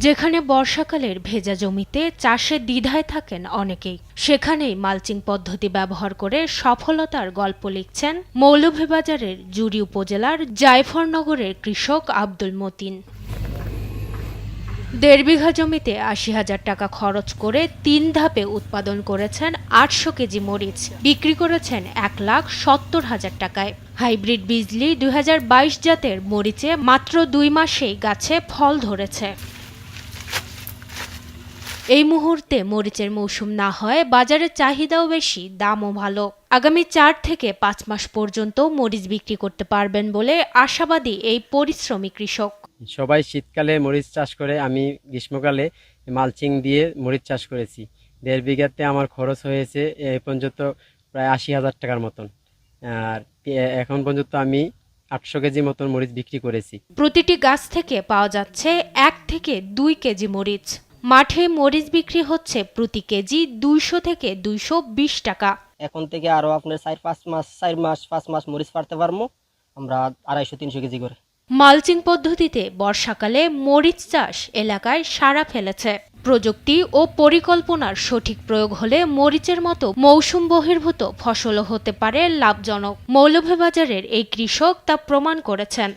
যেখানে বর্ষাকালের ভেজা জমিতে চাষে দ্বিধায় থাকেন অনেকেই, সেখানেই মালচিং পদ্ধতি ব্যবহার করে সফলতার গল্প লিখছেন মৌলভীবাজারের জুড়ী উপজেলার জায়ফরনগরের কৃষক আব্দুল মতিন। ১.৫ বিঘা জমিতে ৮০,০০০ টাকা খরচ করে ৩ ধাপে উৎপাদন করেছেন ৮০০ কেজি মরিচ, বিক্রি করেছেন ১,৭০,০০০ টাকায়। হাইব্রিড বিজলি ২০২২ জাতের মরিচে মাত্র ২ মাসেই গাছে ফল ধরেছে। এই মুহূর্তে মরিচের মৌসুম না হয় বাজারে চাহিদাও বেশি, দামও ভালো। আগামী ৪ থেকে ৫ মাস পর্যন্ত মরিচ বিক্রি করতে পারবেন বলে আশাবাদী এই পরিশ্রমী কৃষক। সবাই শীতকালে মরিচ চাষ করে, আমি গ্রীষ্মকালে মালচিং দিয়ে মরিচ চাষ করেছি। ১.৫ বিঘাতে আমার খরচ হয়েছে এই পর্যন্ত প্রায় ৮০,০০০ টাকার মতন। আর এখন পর্যন্ত আমি ৮০০ কেজি মতন মরিচ বিক্রি করেছি। প্রতিটি গাছ থেকে পাওয়া যাচ্ছে ১ থেকে ২ কেজি মরিচ। মাঠে মরিচ বিক্রি হচ্ছে প্রতি কেজি ২০০ থেকে ২২০ টাকা। এখন থেকে আরো আপনার ৪ মাস মরিচ পারতে পারবো আমরা ২৫০-৩০০ কেজি করে। মালচিং পদ্ধতিতে বর্ষাকালে মরিচ চাষ এলাকায় সাড়া ফেলেছে। প্রযুক্তি ও পরিকল্পনার সঠিক প্রয়োগ হলে মরিচের মতো মৌসুম বহির্ভূত ফসলও হতে পারে লাভজনক। মৌলভীবাজারের এই কৃষক তা প্রমাণ করেছেন।